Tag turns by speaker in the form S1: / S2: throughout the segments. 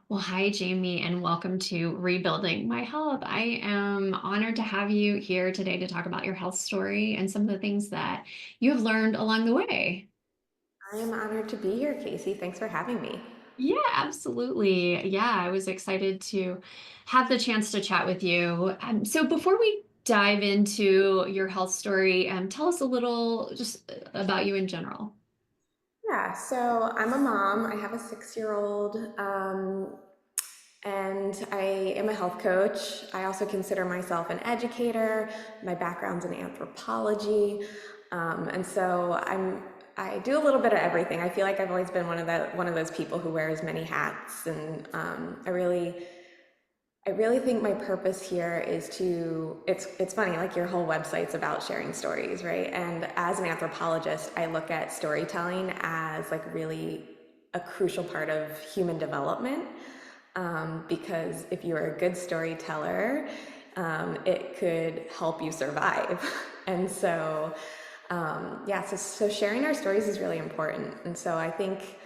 S1: Well, hi, Jamie, and welcome to Rebuilding My Health. I am honored to have you here today to talk about your health story and some of the things that you have learned along the way.
S2: I am honored to be here, Casey. Thanks for having me.
S1: Yeah, absolutely. Yeah, I was excited to have the chance to chat with you. So, before we dive into your health story, tell us a little just about you in general.
S2: Yeah, so I'm a mom. I have a 6-year-old, and I am a health coach. I also consider myself an educator. My background's in anthropology, and so I do a little bit of everything. I feel like I've always been one of those people who wears many hats, and I really think my purpose here is to it's funny, like your whole website's about sharing stories, right? And as an anthropologist, I look at storytelling as like really a crucial part of human development. Because if you're a good storyteller, it could help you survive. And so yeah, so sharing our stories is really important. And so I think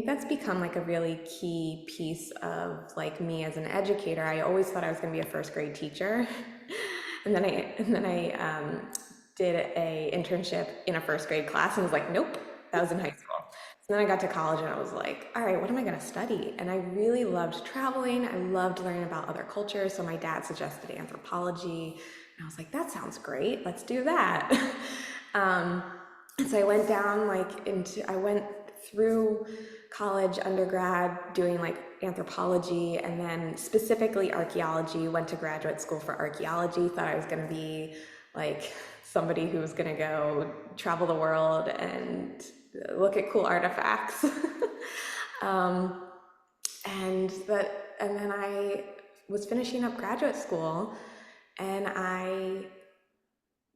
S2: that's become like a really key piece of like me as an educator. I always thought I was going to be a first grade teacher, and then I did a internship in a first grade class and was like, nope, that was in high school. So then I got to college and I was like, all right, what am I going to study? And I really loved traveling. I loved learning about other cultures. So my dad suggested anthropology, and I was like, that sounds great. Let's do that. um, so I went down like into I went through college, undergrad, doing like anthropology and then specifically archaeology. Went to graduate school for archaeology. Thought I was going to be like somebody who was going to go travel the world and look at cool artifacts. um, and then I was finishing up graduate school and I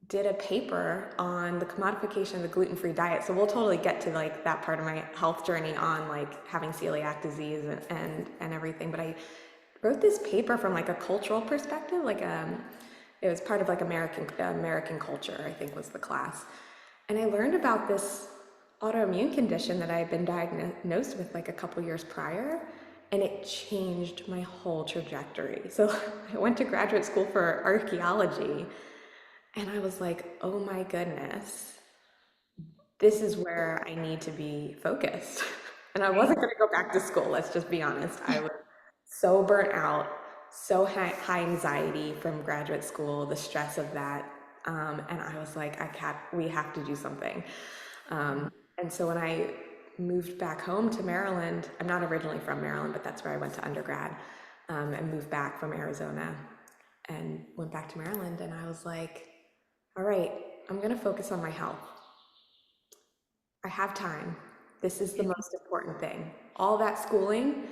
S2: did a paper on the commodification of the gluten-free diet. So we'll totally get to like that part of my health journey on like having celiac disease and everything. But I wrote this paper from like a cultural perspective, it was part of like American culture, I think was the class. And I learned about this autoimmune condition that I had been diagnosed with like a couple years prior, and it changed my whole trajectory. So I went to graduate school for archaeology, and I was like, oh my goodness, this is where I need to be focused. And I wasn't
S1: Right.
S2: going to go back to school, let's just be honest. I was so burnt out, so high anxiety from graduate school, the stress of that. And I was like, we have to do something. And so when I moved back home to Maryland, I'm not originally from Maryland, but that's where I went to undergrad, and moved back from Arizona and went back to Maryland. And I was like, all right, I'm going to focus on my health. I have time. This is the most important thing. All that schooling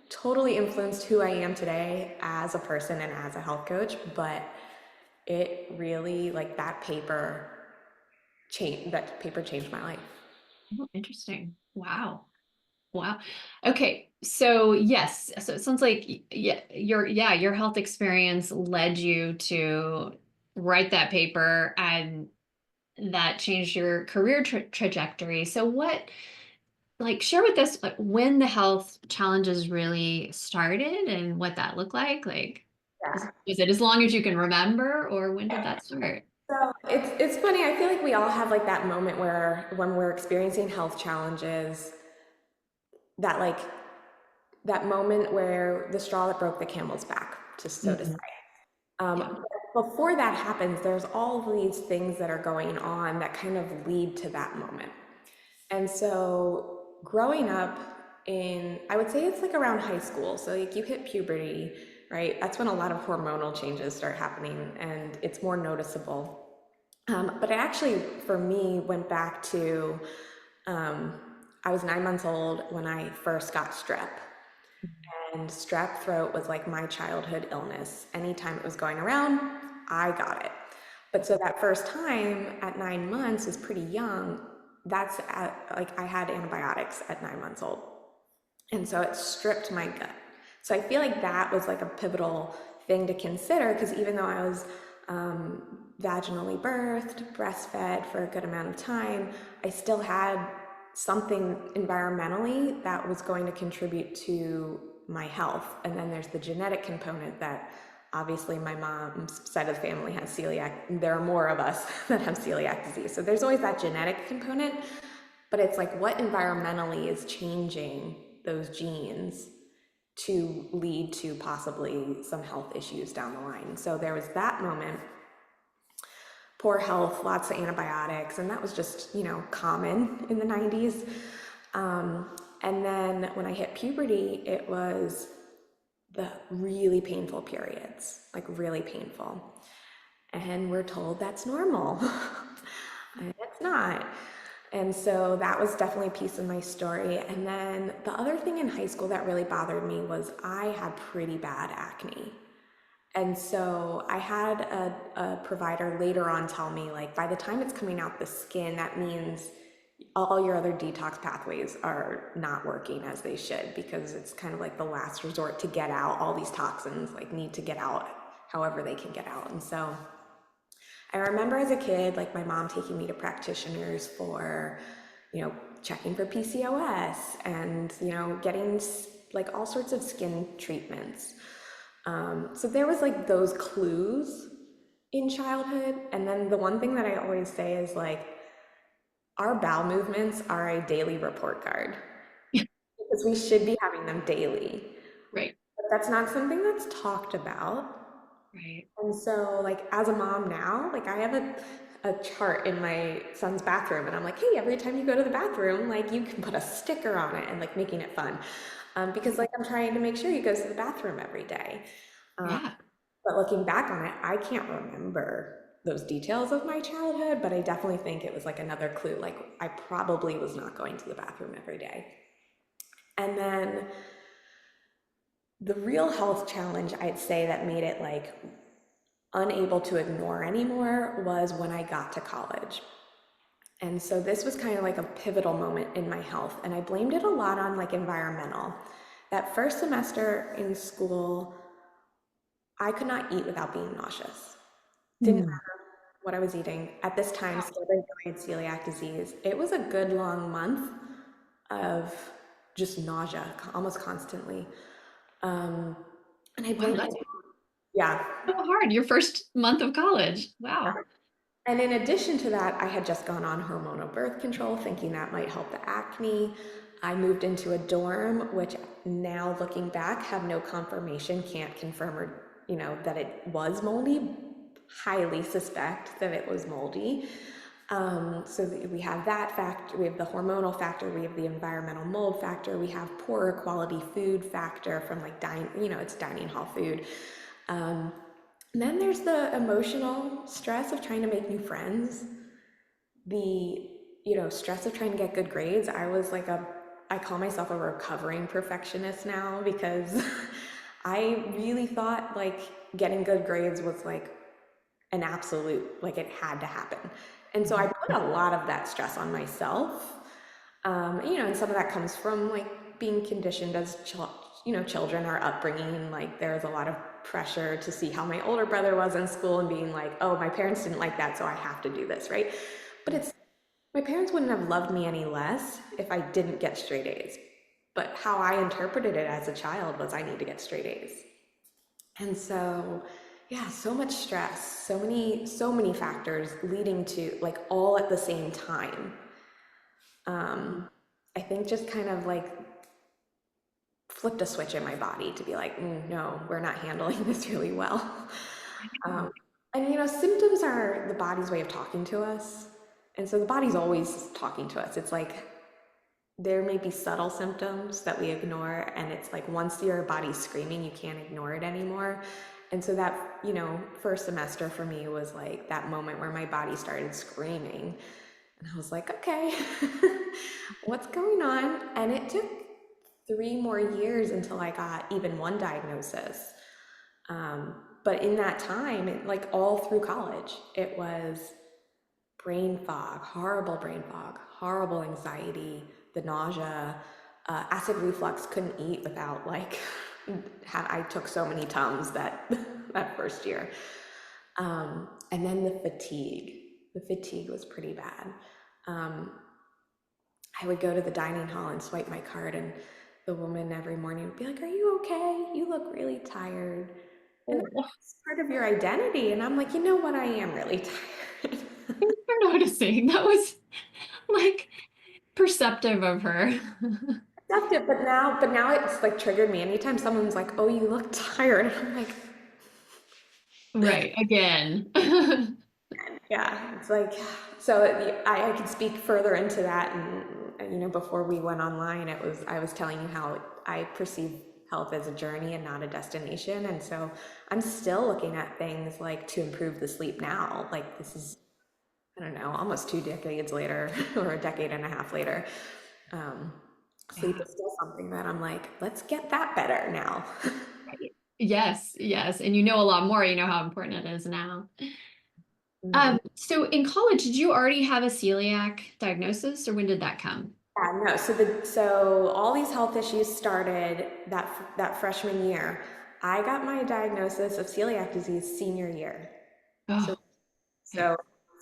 S2: totally influenced who I am today as a person and as a health coach, but it really, like that paper changed my life.
S1: Oh, interesting. Wow. Wow. Okay. So yes. So it sounds like your health experience led you to write that paper and that changed your career trajectory. So share with us like when the health challenges really started and what that looked like? Like,
S2: Yeah.
S1: was it as long as you can remember, or when did that start?
S2: So it's funny. I feel like we all have like that moment where when we're experiencing health challenges, that like that moment where the straw that broke the camel's back, just so to say.
S1: Mhm. Yeah.
S2: Before that happens, there's all of these things that are going on that kind of lead to that moment. And so growing up I would say it's like around high school. So like you hit puberty, right? That's when a lot of hormonal changes start happening and it's more noticeable. But it actually, for me, went back to um, I was 9 months old when I first got strep. And strep throat was like my childhood illness. Anytime it was going around, I got it. But so that first time at 9 months was pretty young. Like I had antibiotics at 9 months old. And so it stripped my gut. So I feel like that was like a pivotal thing to consider because even though I was vaginally birthed, breastfed for a good amount of time, I still had something environmentally that was going to contribute to my health. And then there's the genetic component that obviously my mom's side of the family has celiac. There are more of us that have celiac disease. So there's always that genetic component, but it's like what environmentally is changing those genes to lead to possibly some health issues down the line. So there was that moment, poor health, lots of antibiotics, and that was just, common in the 90s. And then when I hit puberty, it was the really painful periods, like really painful. And we're told that's normal. And it's not. And so that was definitely a piece of my story. And then the other thing in high school that really bothered me was I had pretty bad acne. And so I had a provider later on tell me, like, by the time it's coming out the skin, that means all your other detox pathways are not working as they should, because it's kind of like the last resort to get out. All these toxins like need to get out however they can get out. And so I remember as a kid, like my mom taking me to practitioners for, checking for PCOS and, getting like all sorts of skin treatments. So there was like those clues in childhood. And then the one thing that I always say is like, our bowel movements are a daily report card because we should be having them daily.
S1: Right.
S2: But that's not something that's talked about.
S1: Right.
S2: And so, like, as a mom now, like, I have a chart in my son's bathroom, and I'm like, hey, every time you go to the bathroom, like, you can put a sticker on it and, like, making it fun. Because, like, I'm trying to make sure he goes to the bathroom every day.
S1: Yeah.
S2: But looking back on it, I can't remember those details of my childhood, but I definitely think it was like another clue. Like, I probably was not going to the bathroom every day. And then the real health challenge, I'd say, that made it like unable to ignore anymore was when I got to college. And so this was kind of like a pivotal moment in my health, and I blamed it a lot on like environmental. That first semester in school, I could not eat without being nauseous. Didn't
S1: Mm.
S2: matter what I was eating. At this time, still didn't know I had celiac disease. It was a good long month of just nausea, almost constantly. And I
S1: Wow,
S2: blamed
S1: that's
S2: it. Yeah.
S1: so hard. Your first month of college. Wow.
S2: And in addition to that, I had just gone on hormonal birth control, thinking that might help the acne. I moved into a dorm, which now looking back, have no confirmation, can't confirm or, that it was moldy. Highly suspect that it was moldy. So we have that factor, we have the hormonal factor, we have the environmental mold factor, we have poorer quality food factor from like it's dining hall food. Then there's the emotional stress of trying to make new friends, the, stress of trying to get good grades. I call myself a recovering perfectionist now because I really thought like getting good grades was like an absolute, like it had to happen. And so I put a lot of that stress on myself. And some of that comes from like being conditioned as children, our upbringing. Like there was a lot of pressure to see how my older brother was in school and being like, oh, my parents didn't like that, so I have to do this, right? But my parents wouldn't have loved me any less if I didn't get straight A's. But how I interpreted it as a child was I need to get straight A's. And so, yeah, so much stress, so many factors leading to like all at the same time. I think just kind of like flipped a switch in my body to be like, no, we're not handling this really well. And symptoms are the body's way of talking to us. And so the body's always talking to us. It's like there may be subtle symptoms that we ignore, and it's like once your body's screaming, you can't ignore it anymore. And so that, first semester for me was like that moment where my body started screaming. And I was like, okay, what's going on? And it took 3 more years until I got even one diagnosis. But in that time, like all through college, it was brain fog, horrible anxiety, the nausea, acid reflux, couldn't eat without like, I took so many Tums that first year. And then the fatigue was pretty bad. I would go to the dining hall and swipe my card, and the woman every morning would be like, "Are you okay? You look really tired." And
S1: Oh,
S2: that's part of your identity. And I'm like, you know what? I am really tired.
S1: thanks for noticing. That was like perceptive of her.
S2: Accepted, but now it's like triggered me. Anytime someone's like, "Oh, you look tired," I'm like,
S1: Right, again.
S2: yeah, it's like, so I could speak further into that. And, before we went online, I was telling you how I perceive health as a journey and not a destination. And so I'm still looking at things like to improve the sleep now. Like this is, I don't know, almost 2 decades later or a decade and a half later. Um, Sleep
S1: Yeah.
S2: is still something that I'm like, let's get that better now.
S1: Right. Yes, yes. And you know a lot more, you know how important it is now.
S2: Mhm.
S1: So in college, did you already have a celiac diagnosis or when did that come?
S2: Yeah, no. So all these health issues started that freshman year. I got my diagnosis of celiac disease senior year. So
S1: Oh, okay.
S2: so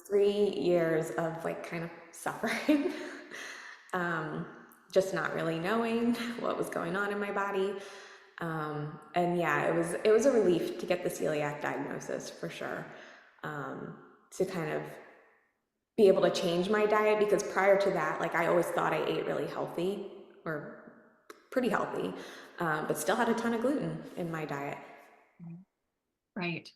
S2: 3 years of like kind of suffering, um, just not really knowing what was going on in my body. And yeah, it was a relief to get the celiac diagnosis for sure. To kind of be able to change my diet, because prior to that, like I always thought I ate really healthy or pretty healthy, but still had a ton of gluten in my diet.
S1: Right.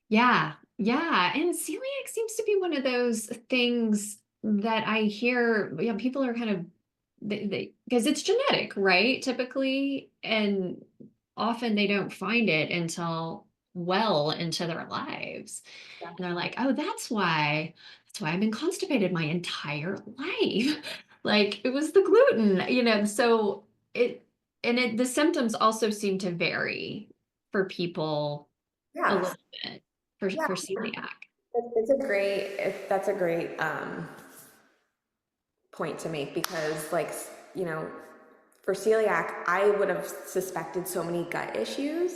S1: Yeah. Yeah. And celiac seems to be one of those things that I hear, people are kind of because it's genetic, right? Typically, and often they don't find it until well into their lives.
S2: Yeah.
S1: And they're like, oh, that's why I've been constipated my entire life. Like it was the gluten, so it the symptoms also seem to vary for people a
S2: Yeah.
S1: little bit for
S2: Yeah.
S1: celiac.
S2: That's a great point to make, because like, you know, for celiac, I would have suspected so many gut issues.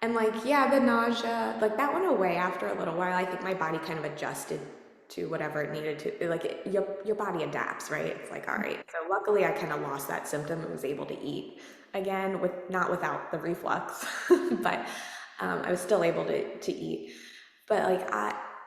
S2: And like, yeah, the nausea, like that went away after a little while. I think my body kind of adjusted to whatever it needed to. Like your body adapts, right? It's like, all right. So luckily, I kind of lost that symptom and was able to eat again, with not without the reflux, but I was still able to eat. But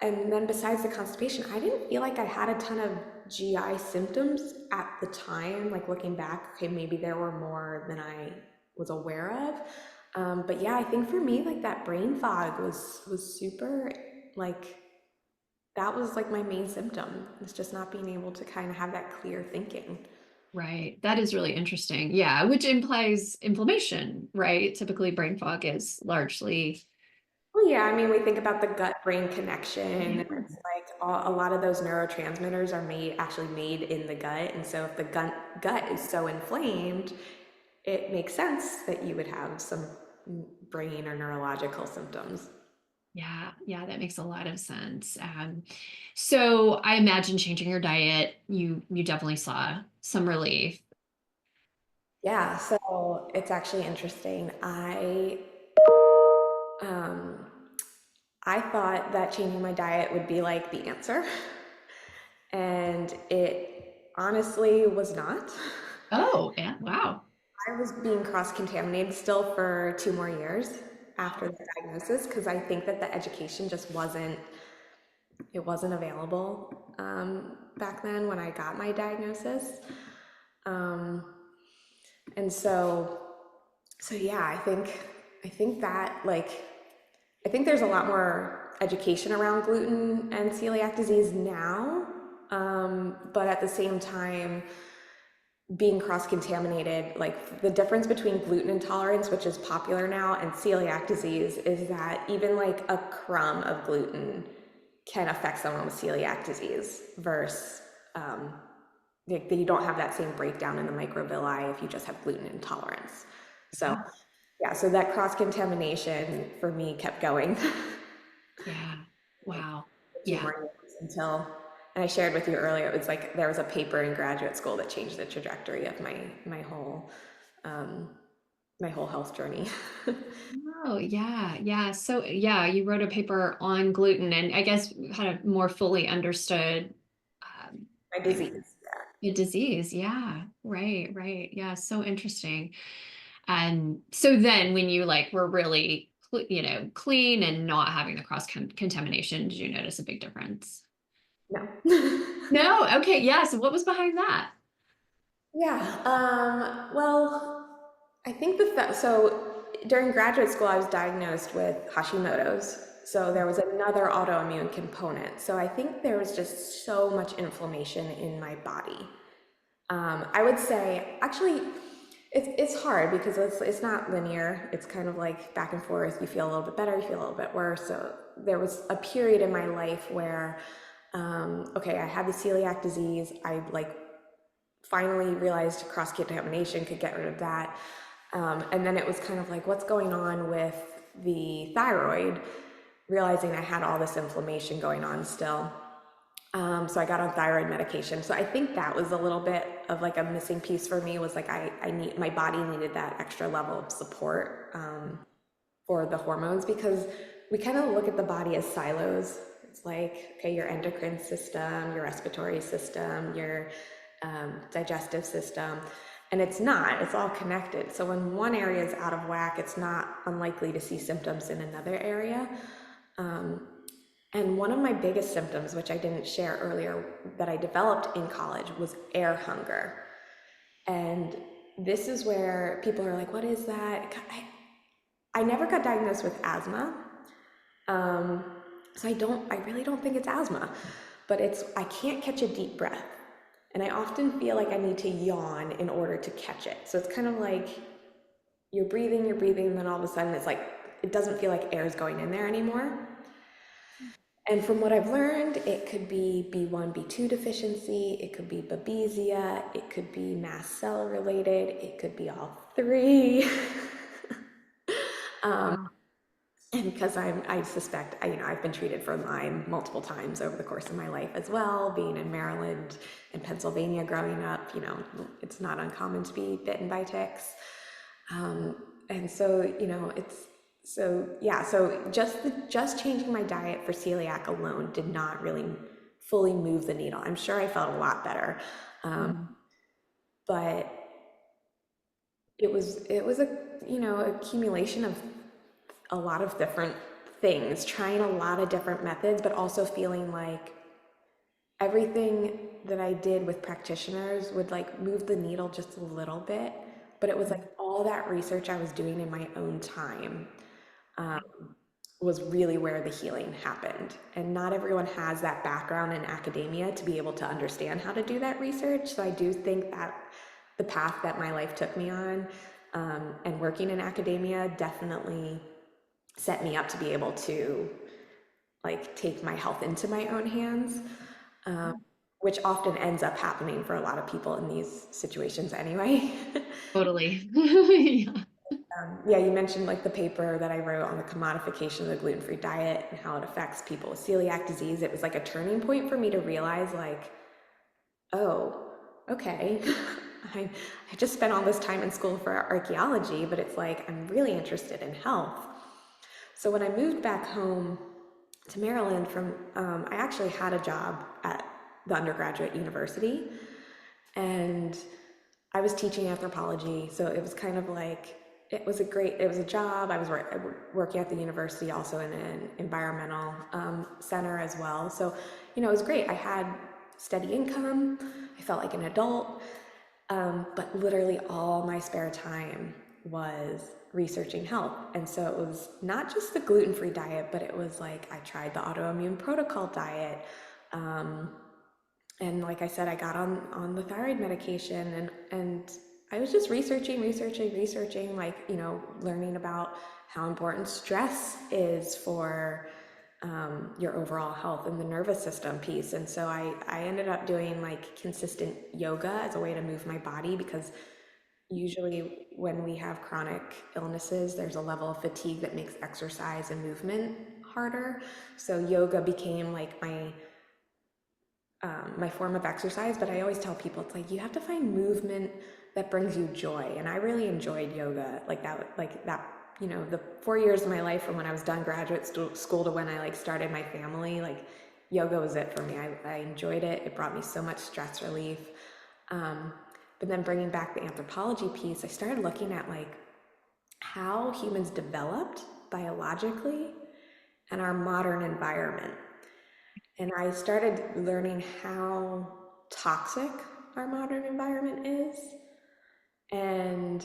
S2: and then besides the constipation, I didn't feel like I had a ton of GI symptoms at the time. Like looking back, okay, maybe there were more than I was aware of. But yeah, I think for me, like that brain fog was super, like that was like my main symptom. It's just not being able to kind of have that clear thinking.
S1: Right. That is really interesting. Yeah, which implies inflammation, right? Typically, brain fog is largely.
S2: Well, yeah, I mean, we think about the gut-brain connection.
S1: Yeah.
S2: It's like a lot of those neurotransmitters are actually made in the gut, and so if the gut is so inflamed, it makes sense that you would have some brain or neurological symptoms.
S1: Yeah, yeah, that makes a lot of sense. So I imagine changing your diet, you definitely saw some relief.
S2: Yeah, so it's actually interesting. Um, I thought that changing my diet would be like the answer, and it honestly was not.
S1: Oh, yeah, wow.
S2: I was being cross-contaminated still for 2 more years after the diagnosis, because I think that the education just wasn't available back then when I got my diagnosis. Um, and so yeah, I think that like I think there's a lot more education around gluten and celiac disease now, but at the same time, being cross-contaminated, like the difference between gluten intolerance, which is popular now, and celiac disease is that even like a crumb of gluten can affect someone with celiac disease versus that you don't have that same breakdown in the microvilli if you just have gluten intolerance. So
S1: Yeah,
S2: yeah, so that cross-contamination for me kept going.
S1: yeah. Wow.
S2: Two
S1: Yeah.
S2: more years until, and I shared with you earlier, it was like there was a paper in graduate school that changed the trajectory of um, my whole health journey.
S1: Oh, yeah, yeah. So, yeah, you wrote a paper on gluten and I guess kind of more fully understood um,
S2: My
S1: yeah,
S2: disease.
S1: The disease. Yeah. Right. Right. Yeah. So interesting. And so then when you like were really, clean and not having the contamination, did you notice a big difference?
S2: No.
S1: No. Okay. Yeah. So what was behind that?
S2: Yeah. Well, I think so during graduate school, I was diagnosed with Hashimoto's. So there was another autoimmune component. So I think there was just so much inflammation in my body. I would say, actually, it's hard because it's not linear. It's kind of like back and forth. You feel a little bit better, you feel a little bit worse. So there was a period in my life where, okay, I had the celiac disease. I like finally realized cross-contamination could get rid of that. And then it was kind of like, what's going on with the thyroid? Realizing I had all this inflammation going on still. So I got on thyroid medication. So I think that was a little bit of like a missing piece for me, was like my body needed that extra level of support for the hormones, because we kind of look at the body as silos. It's like, okay, your endocrine system, your respiratory system, your digestive system, and it's not, it's all connected. So when one area is out of whack, it's not unlikely to see symptoms in another area. And one of my biggest symptoms, which I didn't share earlier, that I developed in college was air hunger. And this is where people are like, what is that? I never got diagnosed with asthma. So I really don't think it's asthma, but I can't catch a deep breath. And I often feel like I need to yawn in order to catch it. So it's kind of like you're breathing, and then all of a sudden it's like, it doesn't feel like air is going in there anymore. And from what I've learned, it could be B1, B2 deficiency, it could be babesia, it could be mast cell related, it could be all three.
S1: Wow.
S2: And because I suspect, I've been treated for Lyme multiple times over the course of my life as well, being in Maryland and Pennsylvania growing up, it's not uncommon to be bitten by ticks. And so, so just changing my diet for celiac alone did not really fully move the needle. I'm sure I felt a lot better. But it was accumulation of a lot of different things, trying a lot of different methods, but also feeling like everything that I did with practitioners would like move the needle just a little bit, but it was like all that research I was doing in my own time was really where the healing happened. And not everyone has that background in academia to be able to understand how to do that research. So I do think that the path that my life took me on, and working in academia, definitely set me up to be able to like take my health into my own hands, which often ends up happening for a lot of people in these situations anyway.
S1: Totally. Yeah.
S2: Yeah, you mentioned like the paper that I wrote on the commodification of the gluten-free diet and how it affects people with celiac disease. It was like a turning point for me to realize like, oh, okay, I just spent all this time in school for archaeology, but it's like I'm really interested in health. So when I moved back home to Maryland I actually had a job at the undergraduate university, and I was teaching anthropology. So it was kind of like, it was a job. I was working at the university also in an environmental center as well. So, it was great. I had steady income. I felt like an adult. But literally all my spare time was researching health. And so it was not just the gluten-free diet, but it was like I tried the autoimmune protocol diet. And like I said, I got on the thyroid medication, and I was just researching, like, learning about how important stress is for your overall health and the nervous system piece. And so I ended up doing like consistent yoga as a way to move my body, because usually when we have chronic illnesses, there's a level of fatigue that makes exercise and movement harder. So yoga became like my form of exercise. But I always tell people, it's like you have to find movement that brings you joy. And I really enjoyed yoga, like that, the 4 years of my life from when I was done graduate school to when I like started my family, like yoga was it for me. I enjoyed it. It brought me so much stress relief. Um, but then bringing back the anthropology piece, I started looking at like how humans developed biologically and our modern environment. And I started learning how toxic our modern environment is. And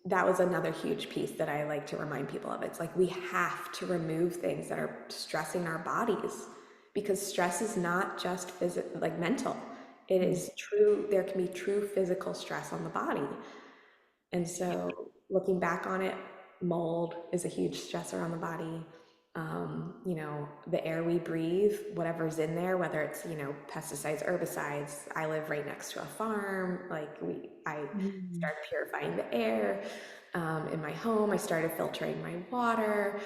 S2: that was another huge piece that I like to remind people of. It's like we have to remove things that are stressing our bodies because stress is not just like mental. It
S1: Mm.
S2: is true, there can be true physical stress on the body. And so looking back on it, mold is a huge stressor on the body. You know, the air we breathe, whatever's in there, whether it's, you know, pesticides, herbicides. I live right next to a farm. I
S1: Mm.
S2: started purifying the air in my home. I started filtering my water.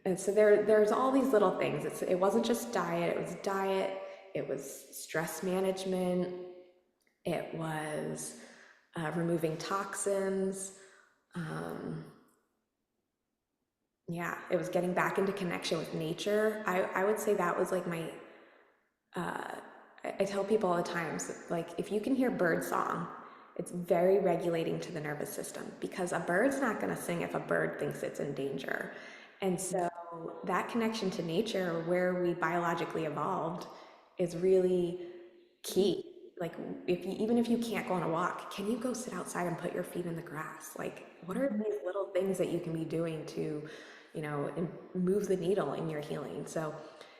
S2: And so there's all these little things. It wasn't just diet, it was diet, it was stress management, it was removing toxins. Um, yeah, it was getting back into connection with nature. I would say that was like my, uh, I tell people all the time, so like if you can hear bird song, it's very regulating to the nervous system because a bird's not going to sing if a bird thinks it's in danger. And so that connection to nature where we biologically evolved is really key. Like if you, even if you can't go on a walk, can you go sit outside and put your feet in the grass? Like what are
S1: Mhm.
S2: these little things that you can be doing to, you know, move the needle in your healing? So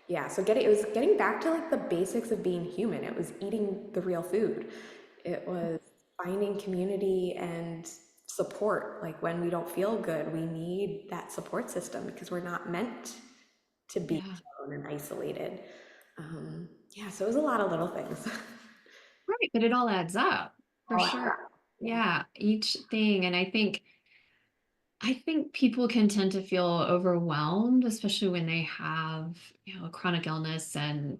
S2: yeah, so it was getting back to like the basics of being human. It was eating the real food. It was finding community and support. Like when we don't feel good, we need that support system because we're not meant to be
S1: Yeah.
S2: alone and isolated. Yeah, so it was a lot of little things.
S1: Right, but it all adds up for
S2: All
S1: sure.
S2: out. Yeah,
S1: Yeah, each thing. And I think people can tend to feel overwhelmed, especially when they have, a chronic illness and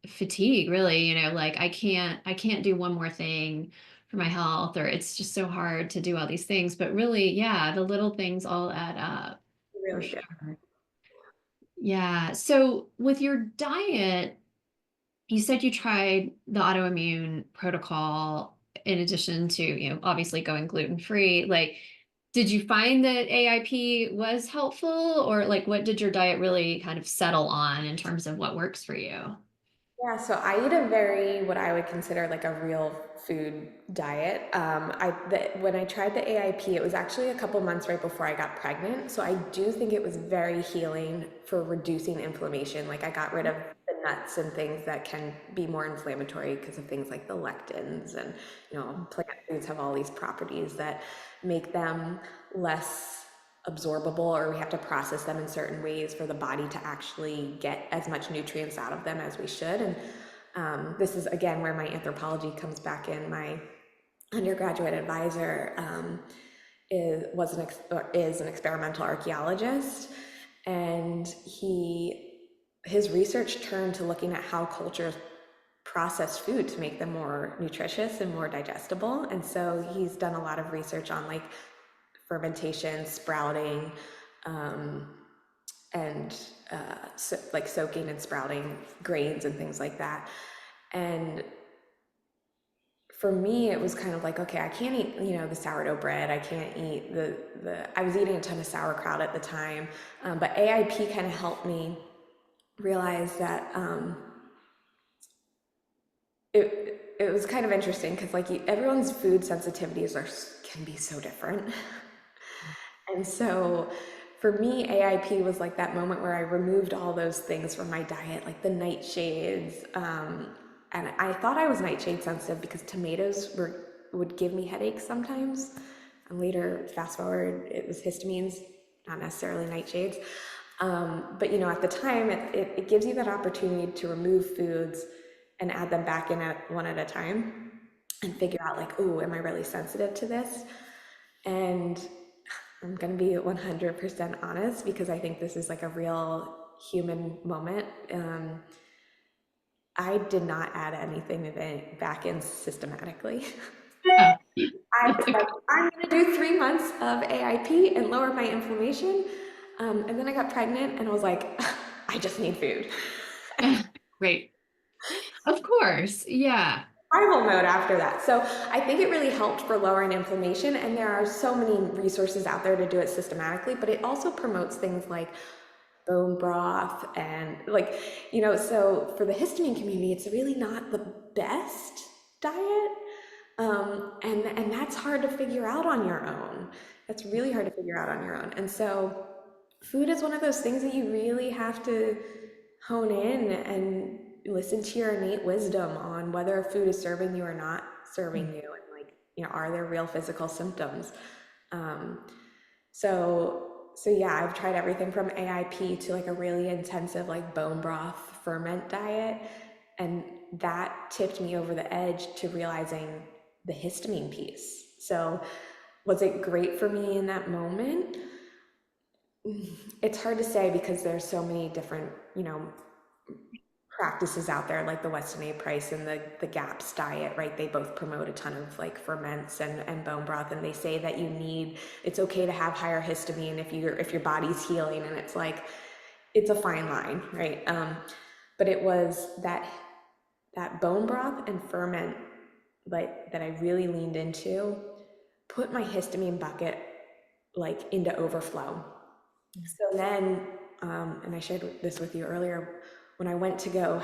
S1: fatigue, really, like I can't do one more thing for my health, or it's just so hard to do all these things. But really, yeah, the little things all add up for
S2: really good.
S1: sure. Yeah. So with your diet, you said you tried the autoimmune protocol in addition to, obviously going gluten-free. Like, did you find that AIP was helpful, or like what did your diet really kind of settle on in terms of what works for you?
S2: Yeah, so I eat a very what I would consider like a real food diet. When I tried the AIP, it was actually a couple months right before I got pregnant. So I do think it was very healing for reducing inflammation. Like I got rid of the nuts and things that can be more inflammatory because of things like the lectins and plant foods have all these properties that make them less absorbable, or we have to process them in certain ways for the body to actually get as much nutrients out of them as we should. And this is again where my anthropology comes back in. My undergraduate advisor is an experimental archaeologist, and his research turned to looking at how cultures process food to make them more nutritious and more digestible. And so he's done a lot of research on like fermentation, sprouting, um, and like soaking and sprouting grains and things like that. And for me, it was kind of like, okay, I can't eat, the sourdough bread. I can't eat I was eating a ton of sauerkraut at the time. But AIP kind of helped me realize that it was kind of interesting because like everyone's food sensitivities can be so different. And so for me, AIP was like that moment where I removed all those things from my diet, like the nightshades. And I thought I was nightshade sensitive because tomatoes would give me headaches sometimes. And later, fast forward, it was histamines, not necessarily nightshades. But at the time, it gives you that opportunity to remove foods and add them back in at one at a time and figure out like, oh, am I really sensitive to this? And I'm going to be 100% honest because I think this is like a real human moment. I did not add anything of it back in systematically.
S1: Oh,
S2: I
S1: that's
S2: was like, I'm going to do 3 months of AIP and lower my inflammation. And then I got pregnant and I was like, I just need food.
S1: okay. Great. Of course. Yeah.
S2: survival mode after that. So I think it really helped for lowering inflammation, and there are so many resources out there to do it systematically, but it also promotes things like bone broth and like, so for the histamine community, it's really not the best diet. And that's hard to figure out on your own. That's really hard to figure out on your own. And so food is one of those things that you really have to hone in and listen to your innate wisdom on whether a food is serving you or not serving you, and like, are there real physical symptoms? Um, so yeah, I've tried everything from AIP to like a really intensive like bone broth ferment diet, and that tipped me over the edge to realizing the histamine piece. So was it great for me in that moment? It's hard to say because there's so many different, practices out there like the Weston A. Price and the GAPS diet, right? They both promote a ton of like ferments and bone broth, and they say that it's okay to have higher histamine if your body's healing, and it's like it's a fine line, right? But it was that bone broth and ferment like that I really leaned into, put my histamine bucket like into overflow. So then, and I shared this with you earlier, when I went to go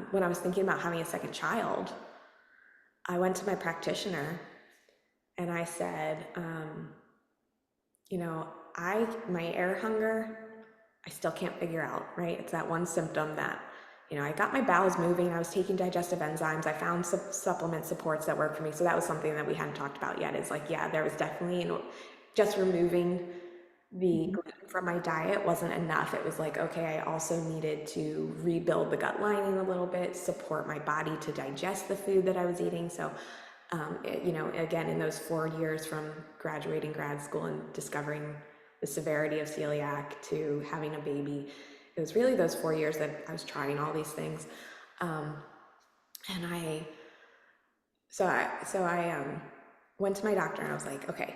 S2: when I was thinking about having a second child, I went to my practitioner and I said, my air hunger, I still can't figure out, right? It's that one symptom that, I got my bowels moving, I was taking digestive enzymes, I found supplement supports that work for me. So that was something that we hadn't talked about yet, is like, yeah, there was definitely, just removing the gluten from my diet wasn't enough. It was like, okay, I also needed to rebuild the gut lining a little bit, support my body to digest the food that I was eating. So, again, in those 4 years from graduating grad school and discovering the severity of celiac to having a baby, it was really those 4 years that I was trying all these things. And I went to my doctor and I was like, okay,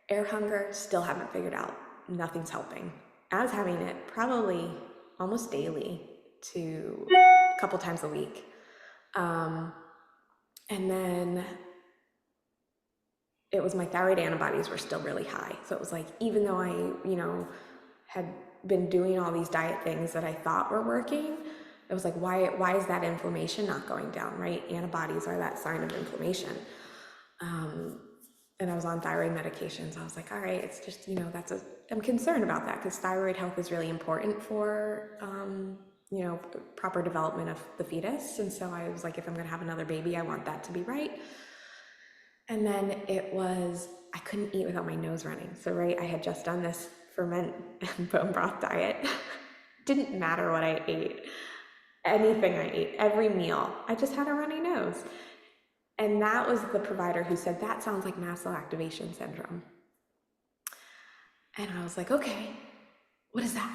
S2: air hunger, still haven't figured out. Nothing's helping. I was having it probably almost daily to a couple times a week. And then it was my thyroid antibodies were still really high. So it was like, even though I, had been doing all these diet things that I thought were working, it was like, why is that inflammation not going down, right? Antibodies are that sign of inflammation. And I was on thyroid medications. I was like, all right, it's just, I'm concerned about that because thyroid health is really important for, proper development of the fetus. And so I was like, if I'm going to have another baby, I want that to be right. And then I couldn't eat without my nose running. So, right, I had just done this ferment and bone broth diet. Didn't matter what I ate, anything I ate, every meal, I just had a runny nose. And that was the provider who said, that sounds like mast cell activation syndrome. And I was like, okay, what is that?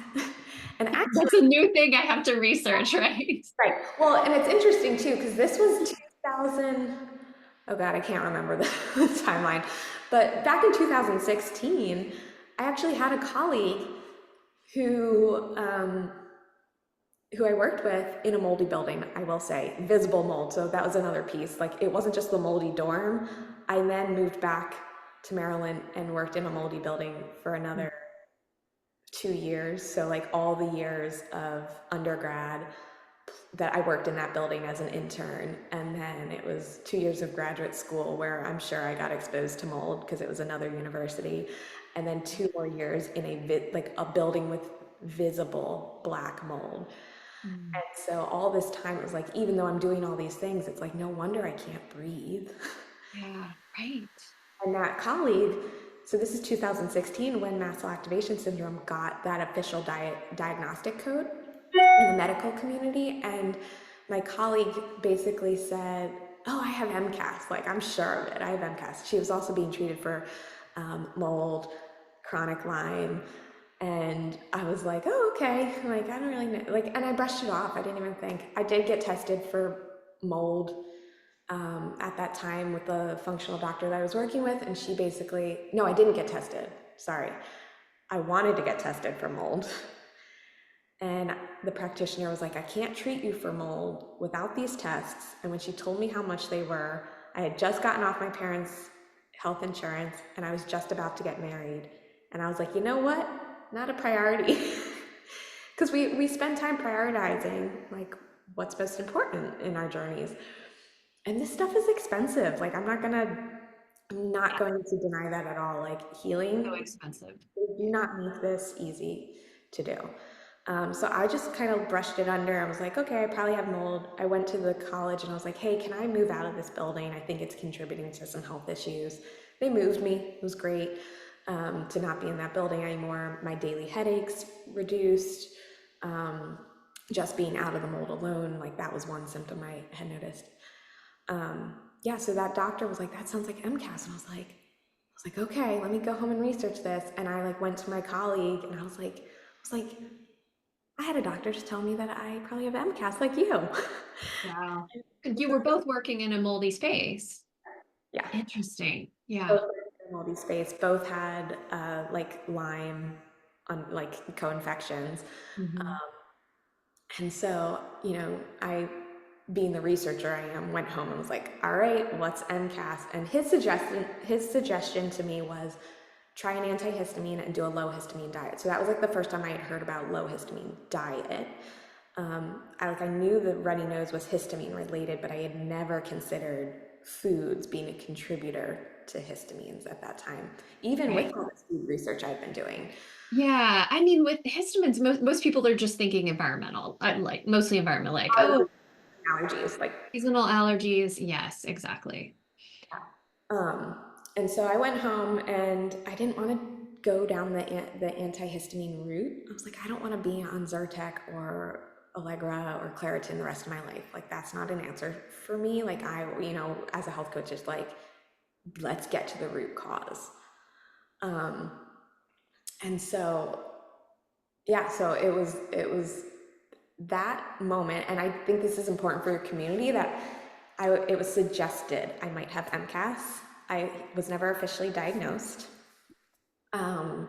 S2: And actually,
S1: That's a new thing I have to research, right?
S2: right. Well, and it's interesting too, because this was 2000, oh God, I can't remember the timeline. But back in 2016, I actually had a colleague who I worked with in a moldy building, I will say, visible mold. So that was another piece. Like, it wasn't just the moldy dorm. I then moved back to Maryland and worked in a moldy building for another 2 years. So like all the years of undergrad that I worked in that building as an intern. And then it was 2 years of graduate school where I'm sure I got exposed to mold because it was another university. And then 2 more years in a building with visible black mold. And so all this time, it was like, even though I'm doing all these things, it's like, no wonder I can't breathe.
S1: Yeah, right.
S2: And that colleague, so this is 2016 when mast cell activation syndrome got that official diagnostic code in the medical community. And my colleague basically said, oh, I have MCAS. Like, I'm sure of it. I have MCAS. She was also being treated for mold, chronic Lyme. And I was like, oh, okay. Like, I don't really know. Like, and I brushed it off. I didn't even think. I did get tested for mold at that time with the functional doctor that I was working with. And she basically, no, I didn't get tested. Sorry. I wanted to get tested for mold. And the practitioner was like, I can't treat you for mold without these tests. And when she told me how much they were, I had just gotten off my parents' health insurance and I was just about to get married. And I was like, you know what? Not a priority. Because we spend time prioritizing like what's most important in our journeys. And this stuff is expensive. Like I'm not going to deny that at all. Like
S1: So
S2: healing,
S1: expensive.
S2: they do not make this easy to do. So I just kind of brushed it under. I was like, okay, I probably have mold. I went to the college and I was like, hey, can I move out of this building? I think it's contributing to some health issues. They moved me. It was great to not be in that building anymore. My daily headaches reduced. Um, just being out of the mold alone, like that was one symptom I had noticed. Yeah, so that doctor was like, that sounds like MCAS. And I was like, okay, let me go home and research this. And I like went to my colleague and I was like, I had a doctor just tell me that I probably have MCAS like you.
S1: Wow. And you were both working in a moldy space.
S2: Yeah,
S1: Interesting. Yeah.
S2: both in moldy space, both had like Lyme on like co-infections.
S1: Mhm.
S2: And so, being the researcher I am, went home and was like, all right, what's MCAS? And his suggestion to me was try an antihistamine and do a low histamine diet. So that was like the first time I had heard about low histamine diet. I knew the runny nose was histamine related, but I had never considered foods being a contributor to histamines at that time, even with
S1: Right.
S2: all this food research I've been doing.
S1: Yeah. I mean, with histamines, most people are just thinking environmental, like mostly environmental, like, oh,
S2: Allergies, like,
S1: seasonal allergies. Yes, exactly.
S2: um, and so I went home and I didn't want to go down the antihistamine route. I was like, I don't want to be on Zyrtec or Allegra or Claritin the rest of my life. Like, that's not an answer for me. Like, as a health coach, it's like, let's get to the root cause. Um, and so, yeah, so it was that moment, and I think this is important for your community that it was suggested I might have MCAS. I was never officially diagnosed. Um,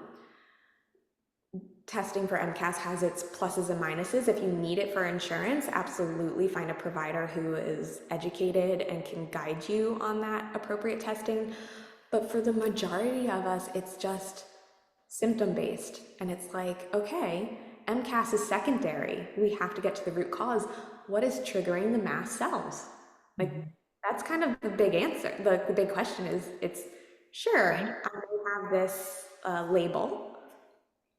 S2: Testing for MCAS has its pluses and minuses. If you need it for insurance, absolutely find a provider who is educated and can guide you on that appropriate testing. But for the majority of us, it's just symptom based. And it's like, okay, MCAS is secondary. We have to get to the root cause. What is triggering the mast cells? Like,
S1: Mhm.
S2: that's kind of the big answer. The big question is, it's
S1: Right.
S2: sure, I may have this label,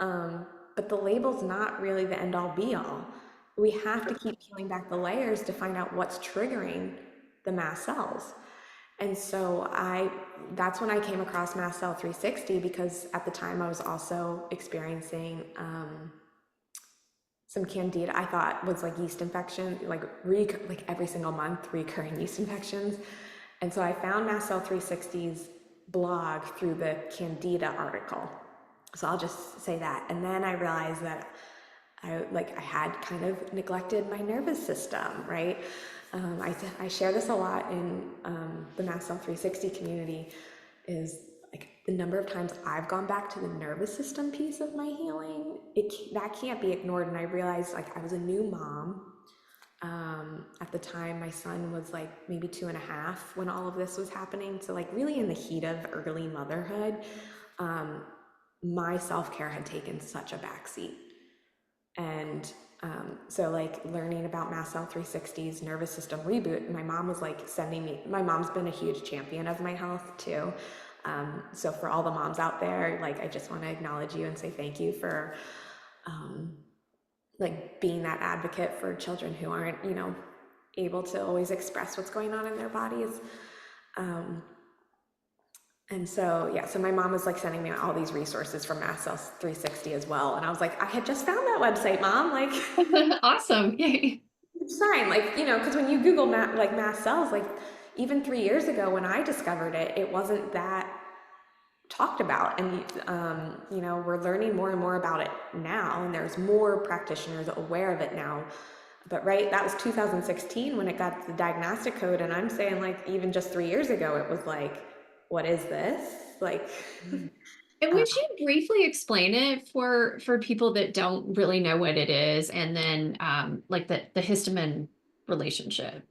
S2: um, but the label's not really the end all be all. We have to keep peeling back the layers to find out what's triggering the mast cells. And so that's when I came across Mast Cell 360, because at the time I was also experiencing some candida. I thought was like yeast infection, like every single month, recurring yeast infections. And so I found Mast Cell 360's blog through the candida article. So I'll just say that. And then I realized that I had kind of neglected my nervous system, right? I share this a lot in the Mast Cell 360 community, is like the number of times I've gone back to the nervous system piece of my healing. That can't be ignored. And I realized like I was a new mom. At the time, my son was like maybe 2.5 when all of this was happening. So like really in the heat of early motherhood, um, my self-care had taken such a backseat. And so like learning about Mast Cell 360's nervous system reboot, my mom was like sending me, my mom's been a huge champion of my health too. So for all the moms out there, like I just want to acknowledge you and say thank you for like being that advocate for children who aren't, able to always express what's going on in their bodies. Um, And so, yeah, so my mom was like sending me all these resources from Mast Cell 360 as well. And I was like, I had just found that website, Mom. Like,
S1: Awesome. Yay.
S2: it's fine. Like, because when you Google like mast cells, like even 3 years ago when I discovered it, it wasn't that talked about. And, we're learning more and more about it now. And there's more practitioners aware of it now. But right, that was 2016 when it got the diagnostic code. And I'm saying like, even just 3 years ago, it was like, what is this? Like,
S1: And would you briefly explain it for people that don't really know what it is, and then like the histamine relationship?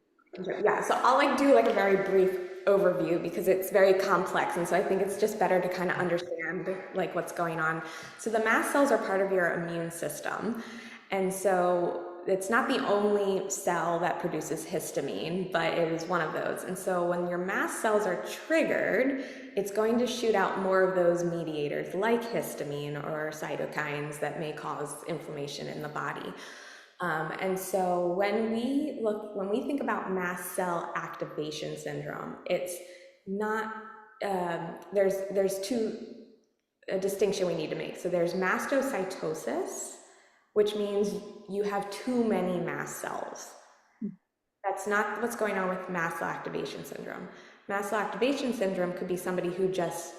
S2: Yeah, so I'll like do like a very brief overview because it's very complex, and so I think it's just better to kind of understand like what's going on. So the mast cells are part of your immune system, and so it's not the only cell that produces histamine, but it is one of those. And so when your mast cells are triggered, it's going to shoot out more of those mediators like histamine or cytokines that may cause inflammation in the body. And so when we think about mast cell activation syndrome, it's not, there's a distinction we need to make. So there's mastocytosis, which means you have too many mast cells. That's not what's going on with mast cell activation syndrome. Mast cell activation syndrome could be somebody who just,